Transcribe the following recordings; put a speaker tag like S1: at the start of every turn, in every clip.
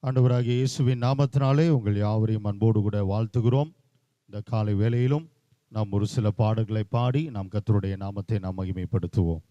S1: ஆண்டவராகிய இயேசுவின் நாமத்தினாலே உங்கள் யாவரையும் அன்போடு கூட வாழ்த்துகிறோம். இந்த காலை வேளையிலும் நாம் ஒரு சில பாடல்களை பாடி நாம் கர்த்தருடைய நாமத்தை நாம் மகிமைப்படுத்துவோம்.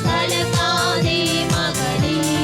S2: கலங்காதே மகனே,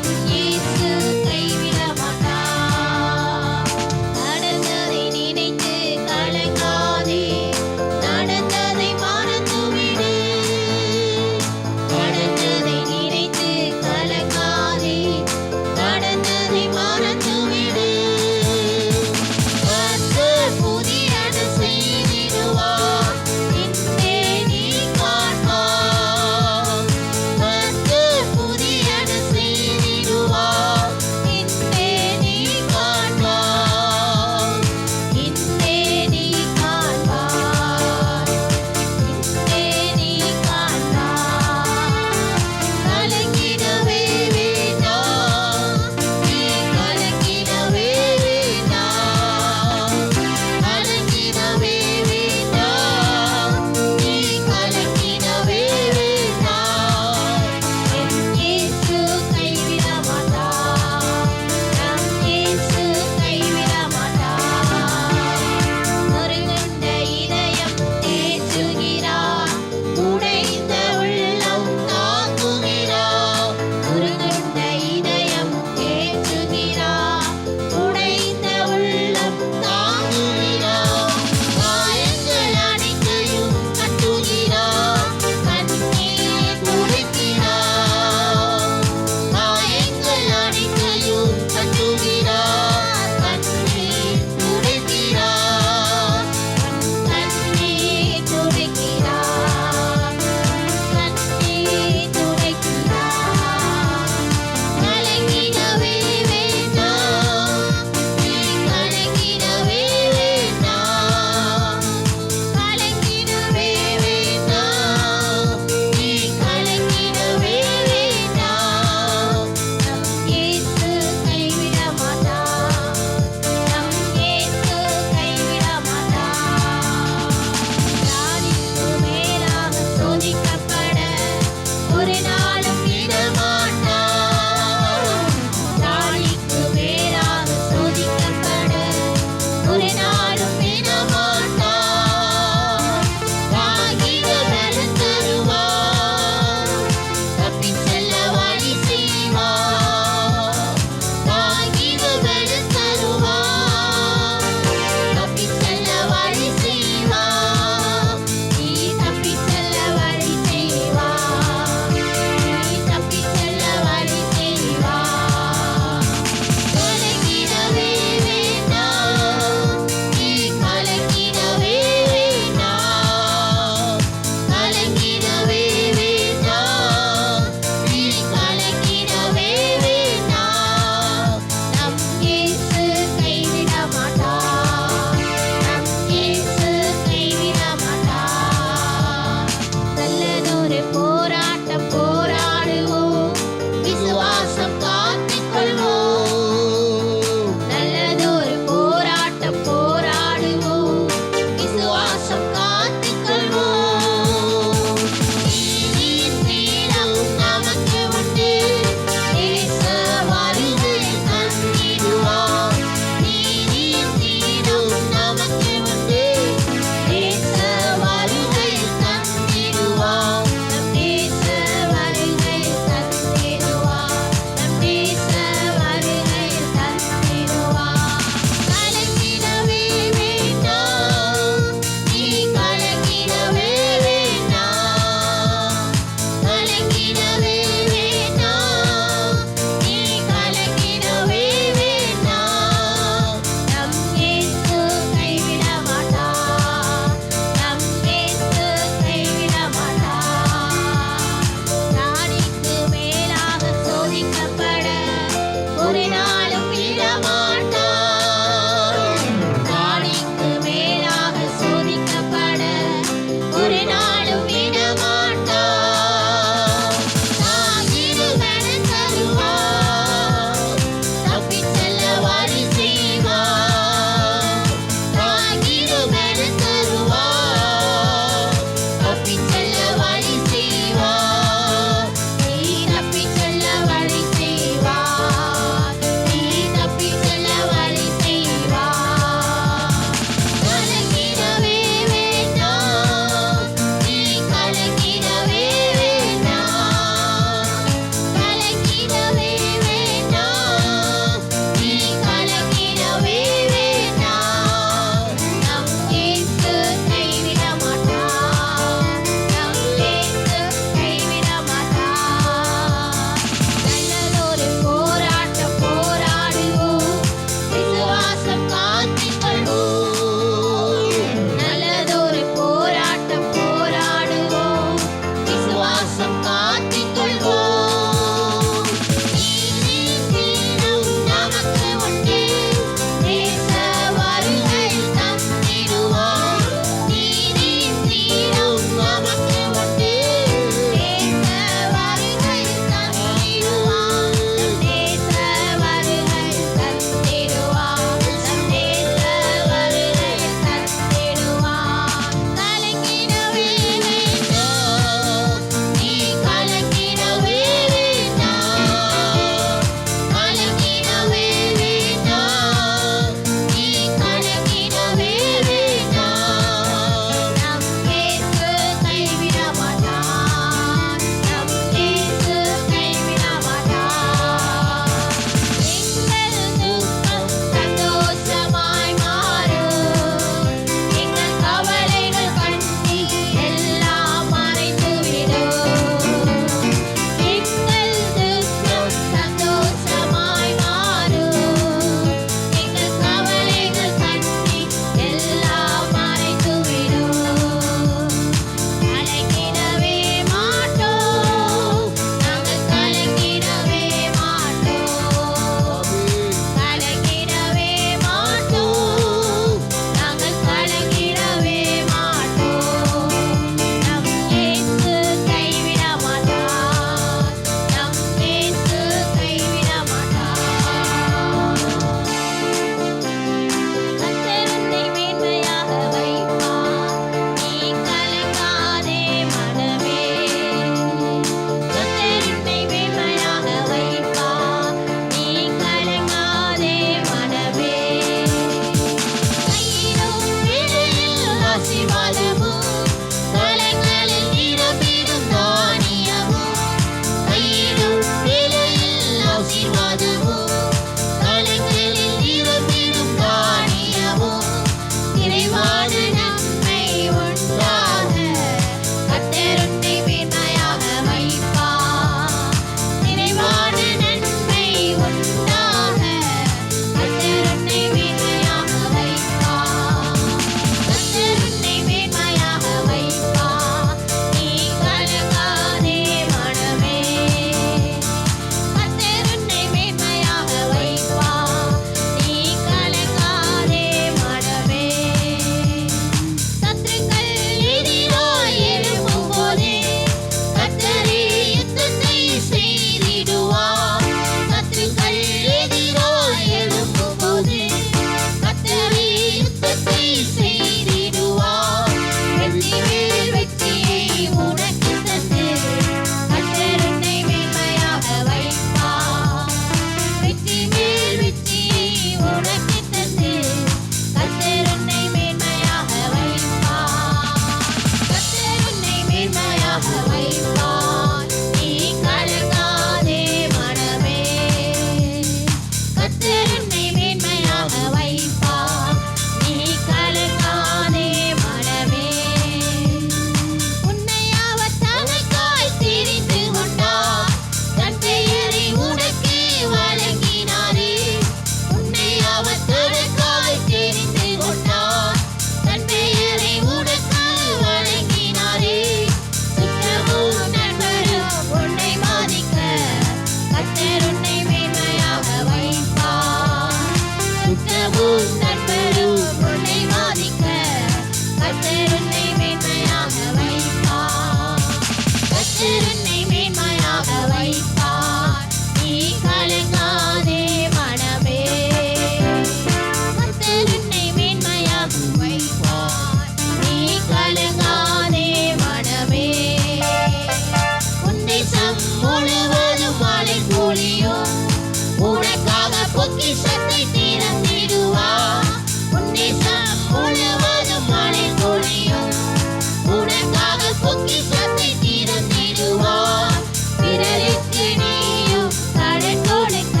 S2: பொக்கிஷத்தை திறந்திடுவார். பிறருக்கு நீயும் கடன் கொடுக்க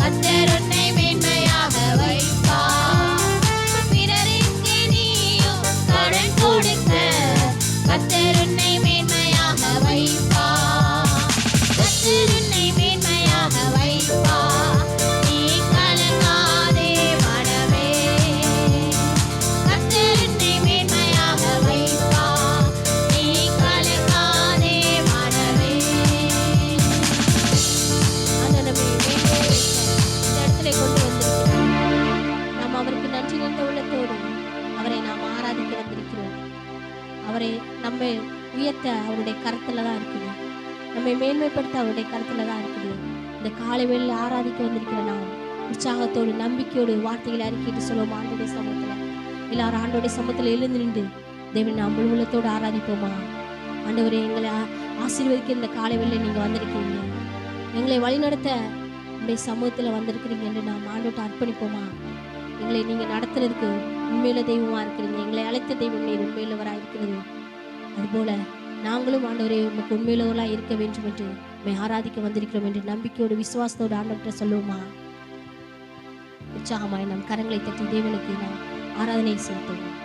S2: கர்த்தர் உன்னை மேன்மையாக வைப்பார். பிறருக்கு நீயும் கடன் கொடுக்க கர்த்தர் உன்னை மேன்மையாக வைப்பார். கர்த்தர் உன்னை மேன்மையாக வைப்பார். நீ கலங்காதே மனமே. கர்த்தர் உன்னை மேன்மையாக வைப்பார். நீ கலங்காதே மனமே. ஆண்டவரே, மேன்மையை இந்த இடத்திலே கொண்டு வந்திருக்கிறோம். நாம் அவருக்கு நன்றி நிறைந்த உள்ளத்தோடு அவரை நாம் ஆராதிக்க வந்திருக்கிறோம். அவரை நம்மை உயர்த்த அவருடைய கரத்துல தான் இருக்குது. நம்மை மேன்மைப்படுத்த அவருடைய கரத்துல தான் இருக்குது. இந்த காலை வேளையில் ஆராதிக்க வந்திருக்கிற நாம் உற்சாகத்தோடு நம்பிக்கையோடு வார்த்தைகளை அறிக்கையிட்டு சொல்லுவோம். ஆண்டோடைய சமூகத்துல எல்லாரும் ஆண்டோடைய சமூகத்துல எழுந்து நின்று தேவன் நாம் முழு உள்ளத்தோடு ஆராதிப்போமா? ஆண்டவரே, எங்களை ஆசீர்வதிக்க இந்த காலை வேளையில் நீங்க வந்திருக்கிறீங்க. எங்களை வழிநடத்த உங்களுடைய சமூகத்துல வந்திருக்கிறீங்க என்று நாம் ஆண்டோட்ட அர்ப்பணிப்போமா? எங்களை நீங்க நடத்துறதுக்கு உண்மையில தெய்வமா இருக்கிறீங்க. எங்களை அழைத்த தெய்வம் நீர் உண்மையிலவராக இருக்கிறது. அதுபோல நாங்களும் ஆண்டவரே உமக்கு உண்மையிலவர்களாக இருக்க வேண்டும் என்று உண்மை ஆராதிக்க வந்திருக்கிறோம் என்று நம்பிக்கையோடு விசுவாசத்தோடு ஆண்டவர்கிட்ட சொல்லுவோமா? உற்சாகமாய் நம் கரங்களை தட்டி தேவனுக்கு நாம் ஆராதனை செலுத்துவோம்.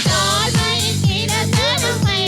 S3: தாழ்மையில் கிடந்த நம்மை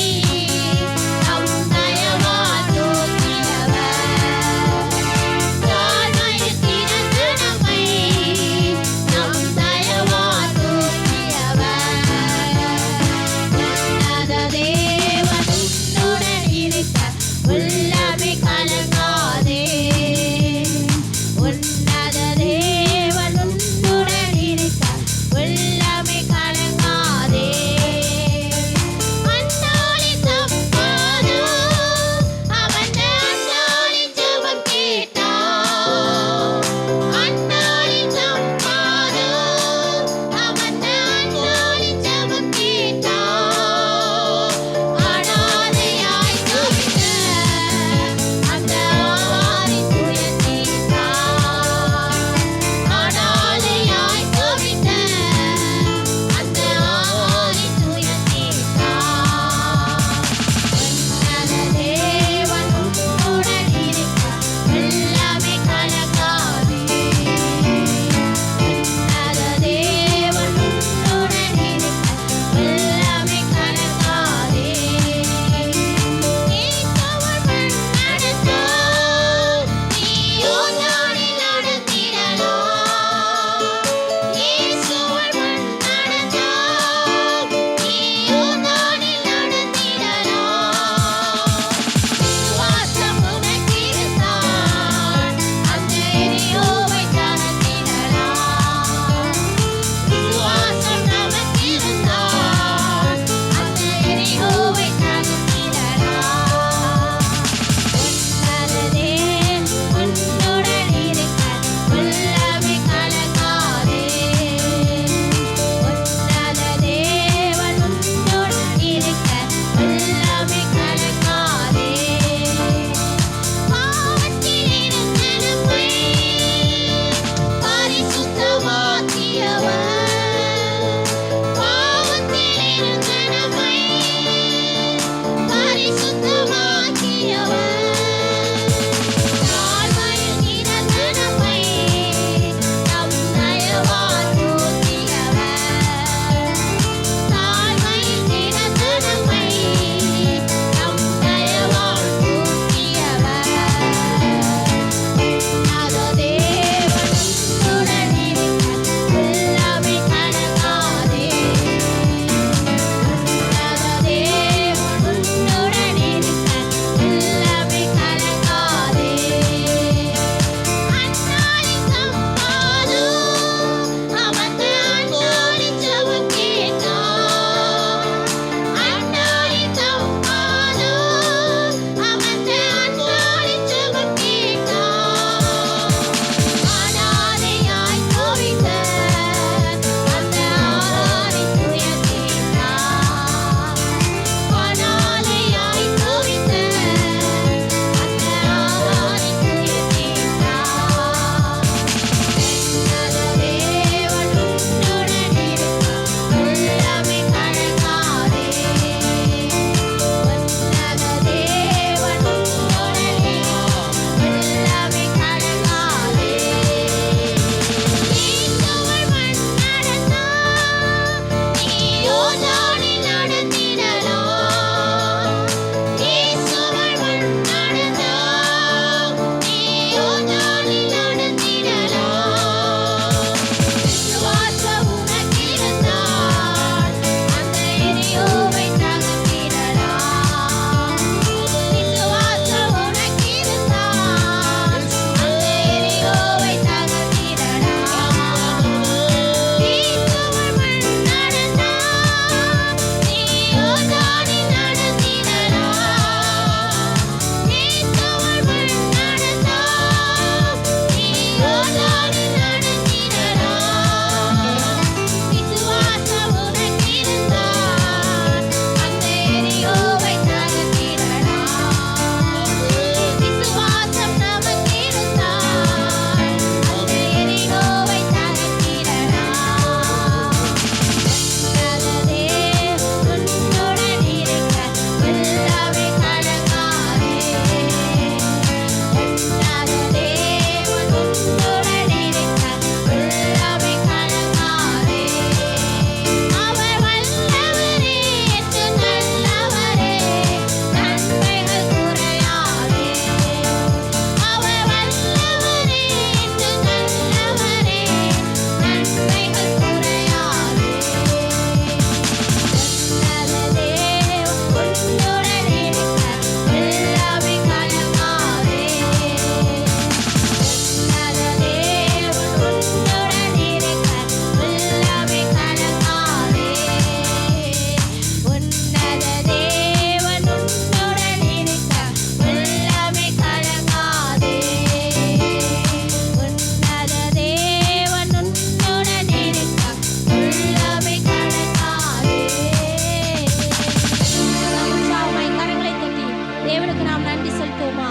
S2: தேவனுக்கு நாம் நன்றி செலுத்துவோமா?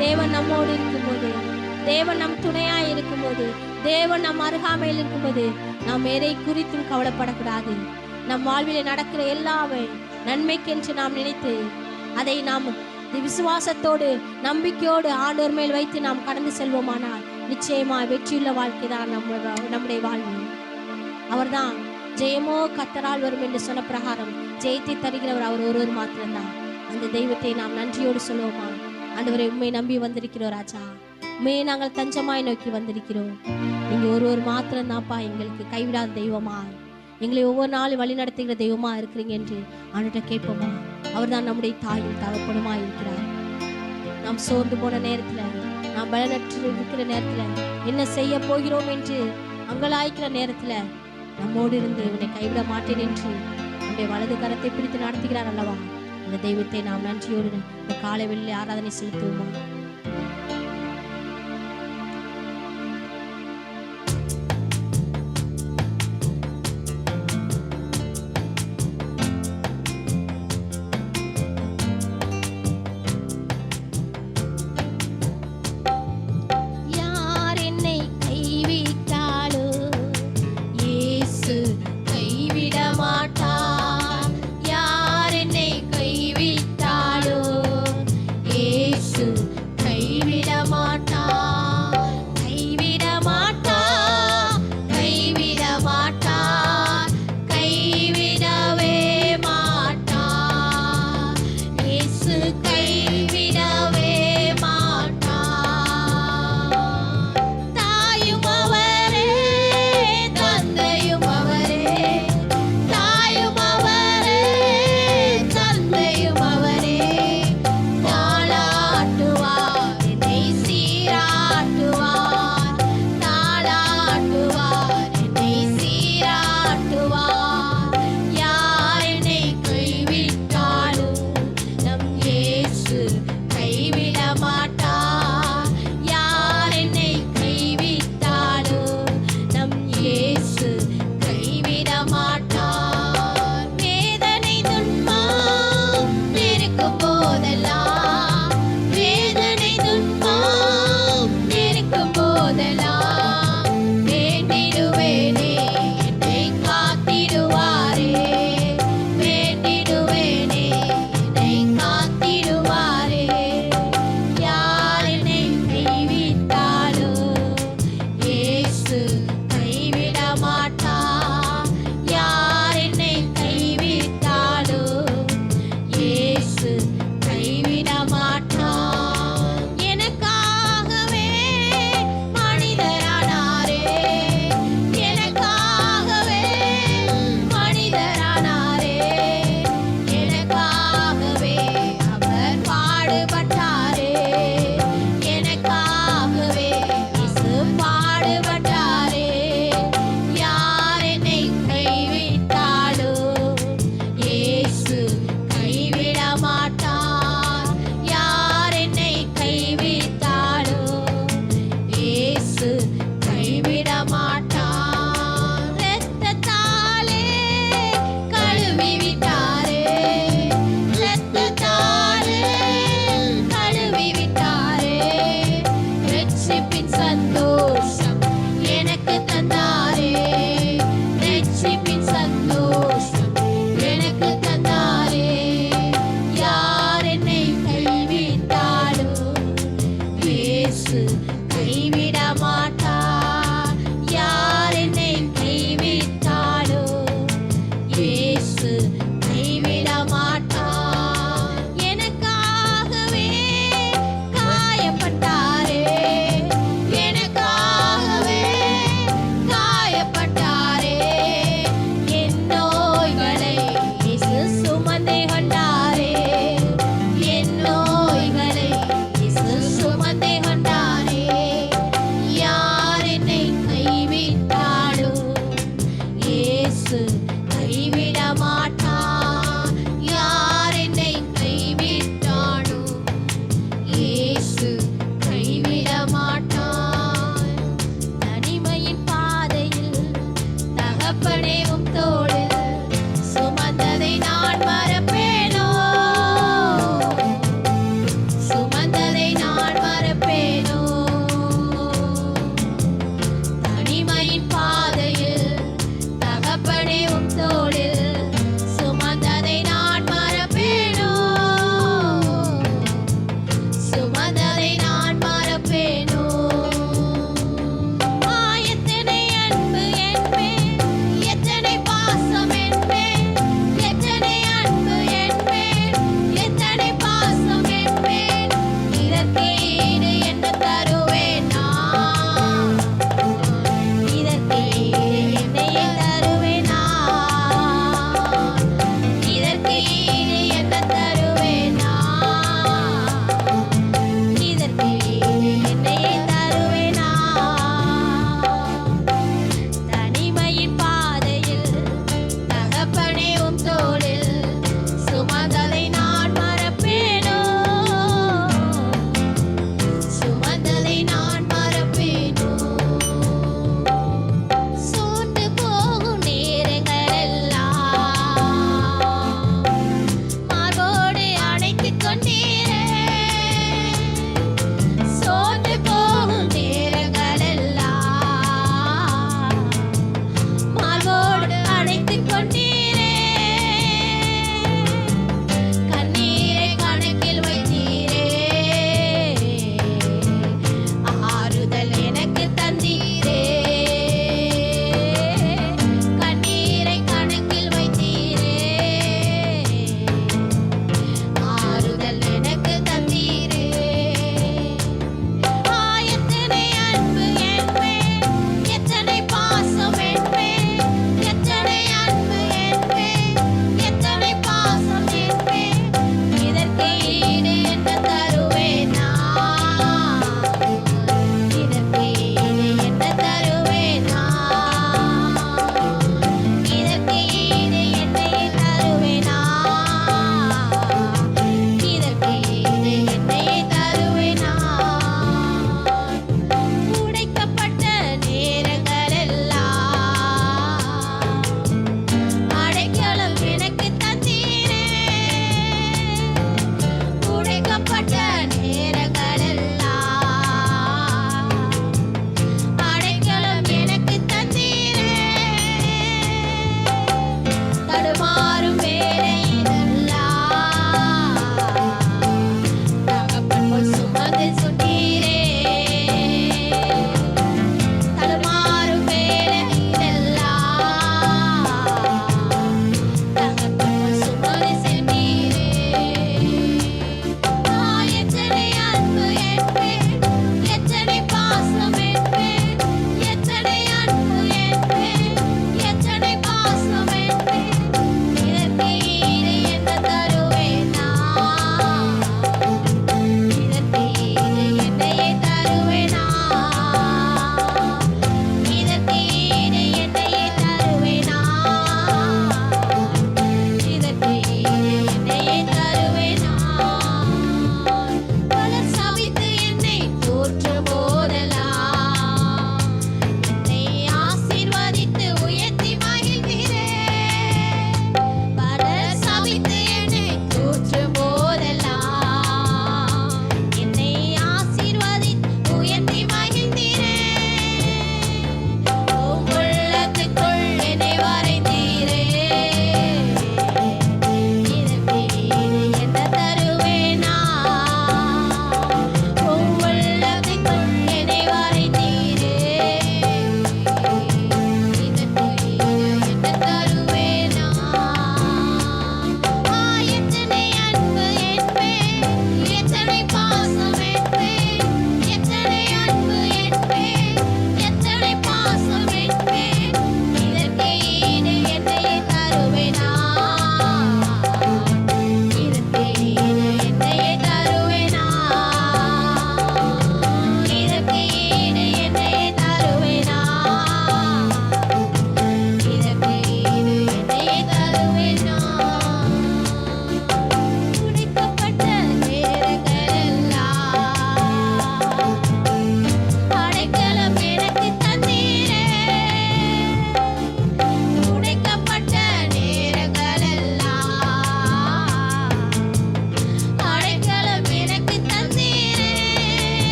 S2: தேவன் நம்மோடு இருக்கும்போது, தேவன் நம் துணையாய் இருக்கும்போது, தேவன் நம் அருகாமையில் இருக்கும்போது நாம் எதை குறித்தும் கவலைப்படக்கூடாது. நம் வாழ்விலே நடக்கிற எல்லாமே நன்மைக்கென்று நாம் நினைத்து அதை நாம் விசுவாசத்தோடு நம்பிக்கையோடு ஆண்டவர் மேல் வைத்து நாம் கடந்து செல்வோமானால் நிச்சயமா வெற்றியுள்ள வாழ்க்கை தான் நம்முடைய வாழ்வு. அவர்தான் ஜெயமோ கர்த்தரால் வரும் என்று சொன்ன பிரகாரம் ஜெயத்தை தருகிறவர் அவர் ஒருவர் மாத்திரம்தான். அந்த தெய்வத்தை நாம் நன்றியோடு சொல்லுவோமா? ஆண்டவரை உண்மை நம்பி வந்திருக்கிறோம் ராஜா, உண்மையை நாங்கள் தஞ்சமாய் நோக்கி வந்திருக்கிறோம். நீங்க ஒருவர் மாத்திரம்தான்ப்பா எங்களுக்கு கைவிடாத தெய்வமா, எங்களை ஒவ்வொரு நாளும் வழி நடத்துகிற தெய்வமா இருக்கிறீங்க என்று அவன்கிட்ட கேட்போமா? அவர் தான் நம்முடைய தாயும் தகப்பனுமா இருக்கிறார். நாம் சோர்ந்து போன நேரத்துல, நாம் பலனற்று இருக்கிற நேரத்துல, என்ன செய்ய போகிறோம் என்று அங்கலாய்க்கிற நேரத்துல நம்மோடு இருந்து உன்னை கைவிட மாட்டேன் என்று நம்முடைய வலது கரத்தை பிடித்து நடத்துகிறார் அல்லவா? அந்த தெய்வத்தை நாம் நன்றியோடு இந்த காலை வெளியில் ஆராதனை செலுத்துவோமா?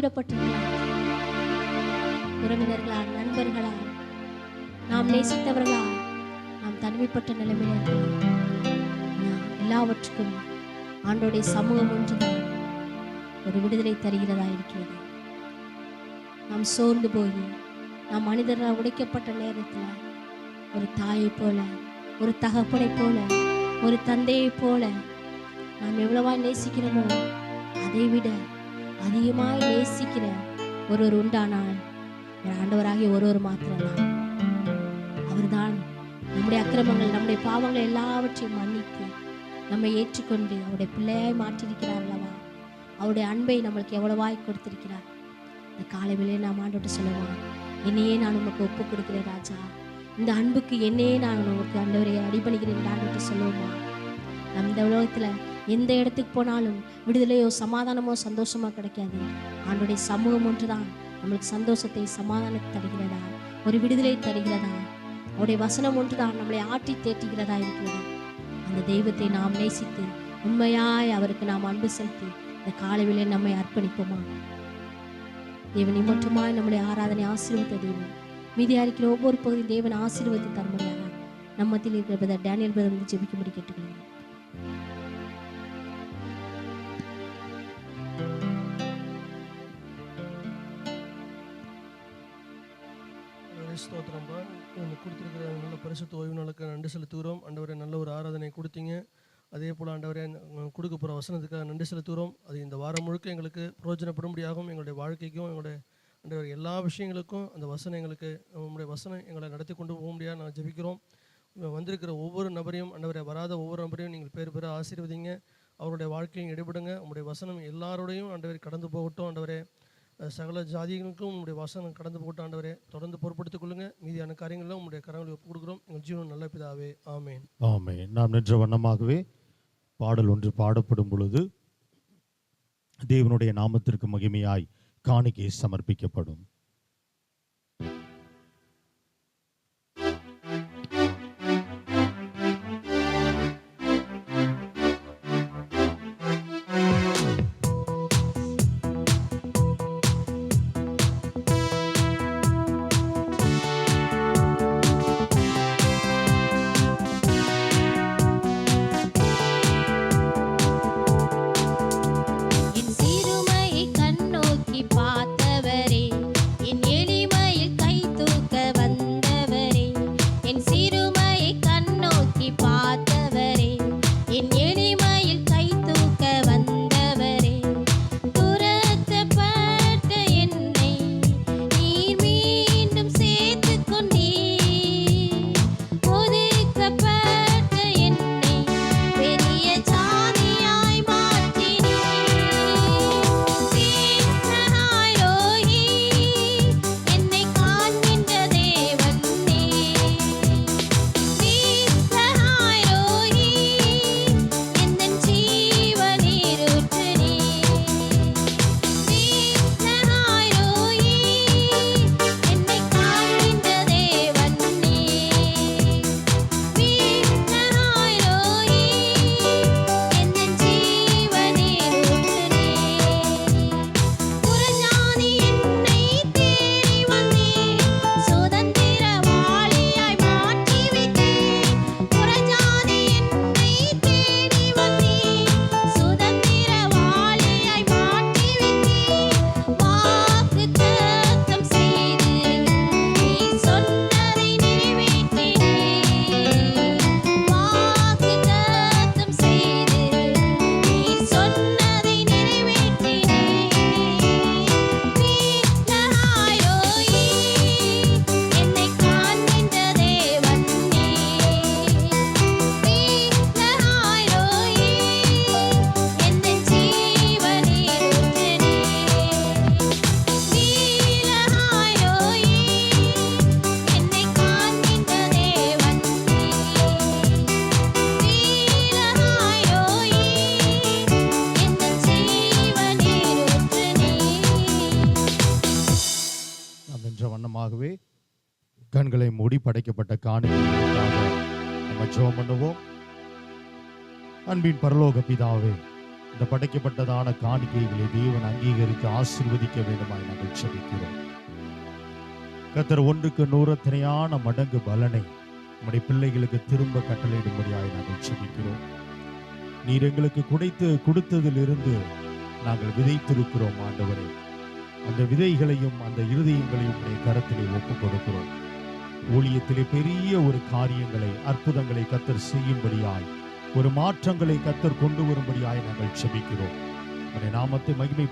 S2: கைவிடப்பட்டிருக்கலாம். உறவினர்களால், நண்பர்களால், நாம் நேசித்தவர்களால் நாம் தனிமைப்பட்ட நிலைமையில் இருக்கலாம். எல்லாவற்றுக்கும் ஆண்டோடைய சமூகம் ஒன்றுதான் ஒரு விடுதலை தருகிறதா இருக்கிறது. நாம் சோர்ந்து போய் நாம் மனிதர்களால் உடைக்கப்பட்ட நேரத்தில் ஒரு தாயை போல, ஒரு தகப்பனை போல, ஒரு தந்தையை போல நாம் எவ்வளவா நேசிக்கிறோமோ அதை விட அதிகமாய் நேசிக்கிற ஒருவர் உண்டானால் ஆண்டவராகிய ஒருவர் மாத்திரம்தான். அவர்தான் நம்முடைய அக்கிரமங்கள், நம்முடைய பாவங்கள் எல்லாவற்றையும் மன்னித்து நம்மை ஏற்றுக்கொண்டு அவருடைய பிள்ளையாய் மாற்றியிருக்கிறார் அல்லவா. அவருடைய அன்பை நம்மளுக்கு எவ்வளவாய் கொடுத்திருக்கிறார். இந்த காலையிலே நாம் ஆண்டவர்கிட்ட சொல்லுவோம், என்னையே நான் உமக்கு ஒப்பு கொடுக்கிறேன் ராஜா, இந்த அன்புக்கு என்னையே நான் உமக்கு ஆண்டவரை அடிபணிக்கிறேன் ஆண்டவர்கிட்ட சொல்லுவோமா. நம்ம இந்த உலகத்தில் எந்த இடத்துக்கு போனாலும் விடுதலையோ சமாதானமோ சந்தோஷமோ கிடைக்காது. ஆண்டவருடைய சமூகம் ஒன்றுதான் நம்மளுக்கு சந்தோஷத்தை, சமாதானத்தை தருகிறதா, ஒரு விடுதலை தருகிறதா. அவருடைய வசனம் ஒன்றுதான் நம்மளை ஆற்றி தேற்றுகிறதா இருக்கிறது. அந்த தெய்வத்தை நாம் நேசித்து உண்மையாய் அவருக்கு நாம் அன்பு செலுத்தி இந்த காலையிலே நம்மை அர்ப்பணிப்போமா. தேவனை மட்டுமாய் நம்முடைய ஆராதனை ஆசீர்வதித்த தெய்வம். மீதியா இருக்கிற ஒவ்வொரு பகுதியும் தேவன் ஆசீர்வதித்து தரும்படியாக நம்ம மத்தியில் இருக்கிற பிரதர் டேனியல் பிரதர் வந்து ஜெபிக்கும்படி கேட்டுக்கொள்கிறேன்.
S3: ஸ்தோத்திரம்பா, கொடுத்துருக்கிற நல்ல பரிசுத்த ஓய்வு நாளுக்கு நன்றி செலுத்துகிறோம். ஆண்டவரே, நல்ல ஒரு ஆராதனை கொடுத்தீங்க. அதே போல் ஆண்டவரே, கொடுக்க போகிற வசனத்துக்காக நன்றி செலுத்துகிறோம். அது இந்த வாரம் முழுக்க எங்களுக்கு பிரயோஜனப்படும்படியாகவும் எங்களுடைய வாழ்க்கைக்கும் எங்களுடைய ஆண்டவர் எல்லா விஷயங்களுக்கும் அந்த வசனம் எங்களுக்கு, உங்களுடைய வசனம் எங்களை நடத்தி கொண்டு போக முடியாது நாங்கள் ஜெபிக்கிறோம். வந்திருக்கிற ஒவ்வொரு நபரையும் ஆண்டவரை, வராத ஒவ்வொரு நபரையும் நீங்கள் பேர் பேர் ஆசீர்வதிங்க. அவருடைய வாழ்க்கையும் எடுபடுங்க. உங்களுடைய வசனம் எல்லாரோடையும் ஆண்டவரை கடந்து போகட்டும். ஆண்டவரே, சகல ஜாதிகளுக்கும் உங்களுடைய வசனம் கடந்து போட்டு ஆண்டவரே தொடர்ந்து பொறுப்படுத்திக் கொள்ளுங்க. மீதியான காரியங்களும் உங்களுடைய கரங்களை ஒப்புக் கொடுக்குறோம். எங்கள் ஜீவன் நல்ல பிதாவே, ஆமேன்.
S1: ஆமென். நாம் நின்ற வண்ணமாகவே பாடல் ஒன்று பாடப்படும் பொழுது தேவனுடைய நாமத்திற்கு மகிமையாய் காணிக்கை சமர்ப்பிக்கப்படும். கண்களை மூடி படைக்கப்பட்ட காணிக்கைகளுக்காக நம்ம ஜெபம் பண்ணுவோம். அன்பின் பரலோக பிதாவே, இந்த படைக்கப்பட்டதான காணிக்கைகளை தேவன் அங்கீகரித்து ஆசீர்வதிக்க வேண்டுமாய் நாங்கள் ஜெபிக்கிறோம். கர்த்தர் 1க்கு 100 எத்தனையான மடங்கு பலனை நம்முடைய பிள்ளைகளுக்கு திரும்ப கட்டளையிடும்படியாய் நாங்கள் ஜெபிக்கிறோம். நீர் எங்களுக்கு கொடுத்ததிலிருந்து நாங்கள் விதைத்திருக்கிறோம் ஆண்டவரே. அந்த விதைகளையும் அந்த இருதயங்களையும் உடைய கரத்திலே ஒப்புக் கொடுக்கிறோம். ஊழியத்திலே பெரிய ஒரு காரியங்களை, அற்புதங்களை கர்த்தர் செய்யும்படியாய், ஒரு மாற்றங்களை கர்த்தர் கொண்டு வரும்படியாய் நாங்கள் ஜெபிக்கிறோம். உடைய நாமத்தை மகிமை